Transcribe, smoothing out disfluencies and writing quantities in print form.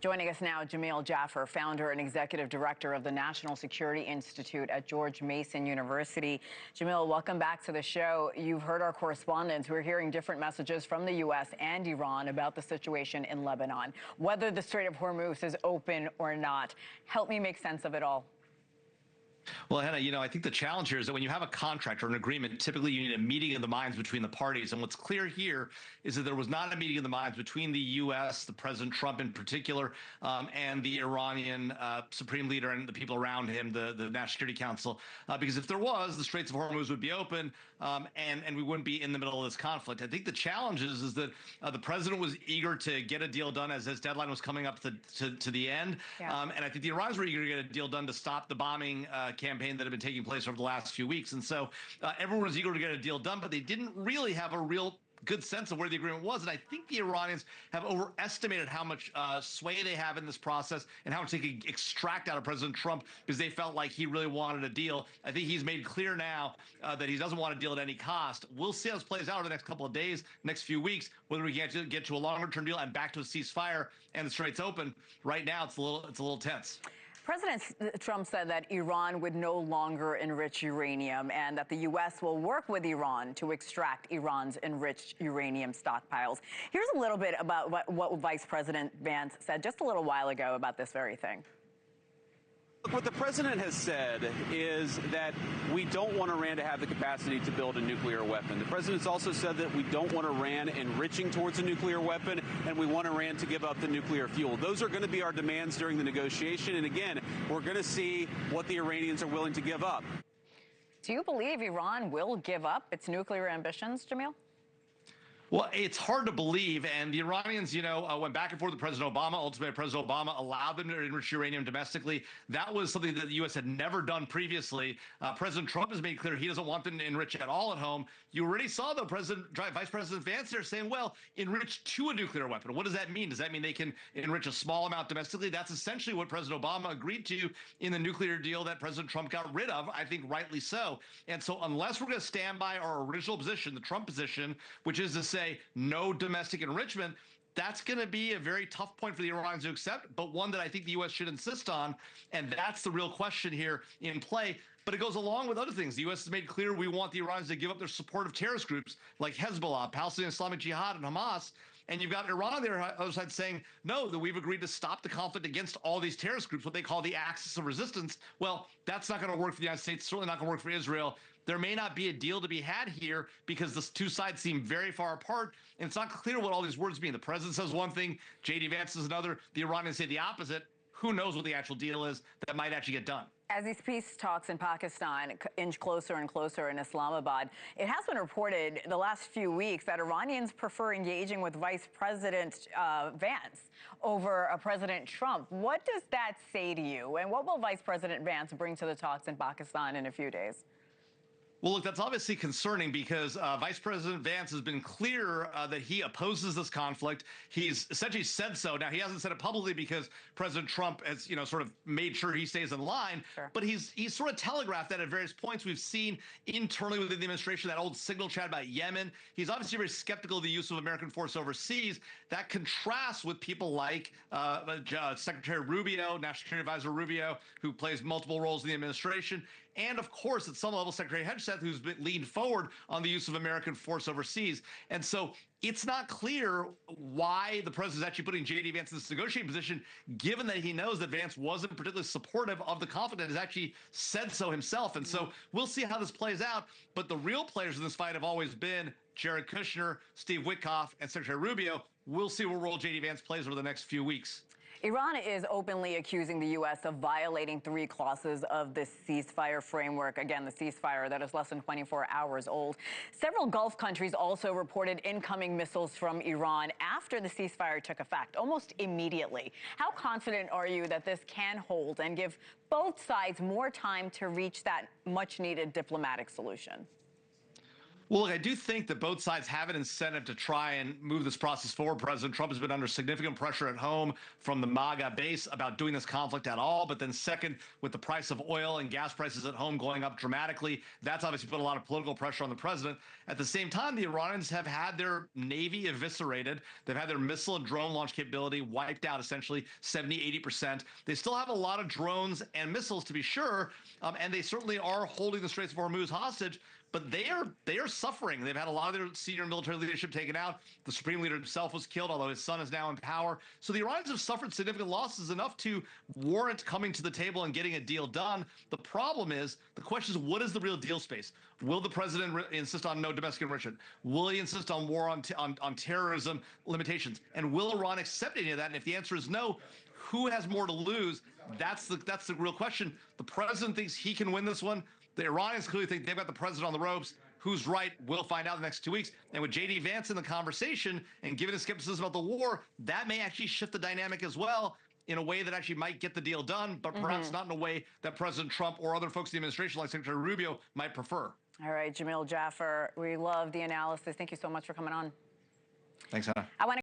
Joining us now, Jamil Jaffer, founder and executive director of the National Security Institute at George Mason University. Jamil, welcome back to the show. You've heard our correspondents. We're hearing different messages from the U.S. and Iran about the situation in Lebanon, whether the Strait of Hormuz is open or not. Help me make sense of it all. Well, Hena, I think the challenge here is that when you have a contract or an agreement, typically you need a meeting of the minds between the parties. And what's clear here is that there was not a meeting of the minds between the U.S., the President Trump in particular, and the Iranian supreme leader and the people around him, the National Security Council. Because if there was, the Straits of Hormuz would be open and we wouldn't be in the middle of this conflict. I think the challenge is that the president was eager to get a deal done as his deadline was coming up to the end. Yeah. And I think the Iranians were eager to get a deal done to stop the bombing campaign that had been taking place over the last few weeks. And so everyone was eager to get a deal done, but they didn't really have a real good sense of where the agreement was. And I think the Iranians have overestimated how much sway they have in this process and how much they could extract out of President Trump because they felt like he really wanted a deal. I think he's made clear now that he doesn't want a deal at any cost. We'll see how this plays out over the next couple of days, next few weeks, whether we get to a longer-term deal and back to a ceasefire and the Straits open. Right now, it's a little tense. President Trump said that Iran would no longer enrich uranium and that the U.S. will work with Iran to extract Iran's enriched uranium stockpiles. Here's a little bit about what Vice President Vance said just a little while ago about this very thing. What the president has said is that we don't want Iran to have the capacity to build a nuclear weapon. The president's also said that we don't want Iran enriching towards a nuclear weapon, and we want Iran to give up the nuclear fuel. Those are going to be our demands during the negotiation. And again, we're going to see what the Iranians are willing to give up. Do you believe Iran will give up its nuclear ambitions, Jamil? Well, it's hard to believe, and the Iranians, went back and forth with President Obama. Ultimately, President Obama allowed them to enrich uranium domestically. That was something that the U.S. had never done previously. President Trump has made clear he doesn't want them to enrich at all at home. You already saw, though, Vice President Vance there saying, well, enrich to a nuclear weapon. What does that mean? Does that mean they can enrich a small amount domestically? That's essentially what President Obama agreed to in the nuclear deal that President Trump got rid of, I think rightly so. And so unless we're going to stand by our original position, the Trump position, which is to say no domestic enrichment, that's going to be a very tough point for the Iranians to accept, but one that I think the U.S. should insist on. And that's the real question here in play. But it goes along with other things. The U.S. has made clear we want the Iranians to give up their support of terrorist groups like Hezbollah, Palestinian Islamic Jihad, and Hamas. And you've got Iran on the other side saying, no, that we've agreed to stop the conflict against all these terrorist groups, what they call the axis of resistance. Well, that's not going to work for the United States, certainly not going to work for Israel. There may not be a deal to be had here because the two sides seem very far apart, and it's not clear what all these words mean. The president says one thing, J.D. Vance says another, the Iranians say the opposite. Who knows what the actual deal is that might actually get done? As these peace talks in Pakistan inch closer and closer in Islamabad, it has been reported the last few weeks that Iranians prefer engaging with Vice President Vance over President Trump. What does that say to you? And what will Vice President Vance bring to the talks in Pakistan in a few days? Well, look, that's obviously concerning because Vice President Vance has been clear that he opposes this conflict. He's essentially said so. Now, he hasn't said it publicly because President Trump has, sort of made sure he stays in line. Sure. But he's sort of telegraphed that at various points. We've seen internally within the administration that old signal chat about Yemen. He's obviously very skeptical of the use of American force overseas. That contrasts with people like Secretary Rubio, National Security Advisor Rubio, who plays multiple roles in the administration. And, of course, at some level, Secretary Hedgeseth, who's been leaned forward on the use of American force overseas. And so it's not clear why the president is actually putting J.D. Vance in this negotiating position, given that he knows that Vance wasn't particularly supportive of the conflict and has actually said so himself. And so we'll see how this plays out. But the real players in this fight have always been Jared Kushner, Steve Witkoff, and Secretary Rubio. We'll see what role J.D. Vance plays over the next few weeks. Iran is openly accusing the U.S. of violating 3 clauses of the ceasefire framework. Again, the ceasefire that is less than 24 hours old. Several Gulf countries also reported incoming missiles from Iran after the ceasefire took effect, almost immediately. How confident are you that this can hold and give both sides more time to reach that much-needed diplomatic solution? Well, look, I do think that both sides have an incentive to try and move this process forward. President Trump has been under significant pressure at home from the MAGA base about doing this conflict at all. But then second, with the price of oil and gas prices at home going up dramatically, that's obviously put a lot of political pressure on the president. At the same time, the Iranians have had their Navy eviscerated. They've had their missile and drone launch capability wiped out, essentially 70, 80%. They still have a lot of drones and missiles, to be sure, and they certainly are holding the Straits of Hormuz hostage. But they are suffering. They've had a lot of their senior military leadership taken out. The supreme leader himself was killed, although his son is now in power. So the Iranians have suffered significant losses, enough to warrant coming to the table and getting a deal done. The problem is, the question is, what is the real deal space? Will the president insist on no domestic enrichment? Will he insist on war on terrorism limitations? And will Iran accept any of that? And if the answer is no, who has more to lose? That's the real question. The president thinks he can win this one. The Iranians clearly think they've got the president on the ropes. Who's right? We'll find out in the next 2 weeks. And with J.D. Vance in the conversation and given his skepticism about the war, that may actually shift the dynamic as well in a way that actually might get the deal done, but perhaps not in a way that President Trump or other folks in the administration, like Secretary Rubio, might prefer. All right, Jamil, Jaffer, we love the analysis. Thank you so much for coming on. Thanks, Hena. I want to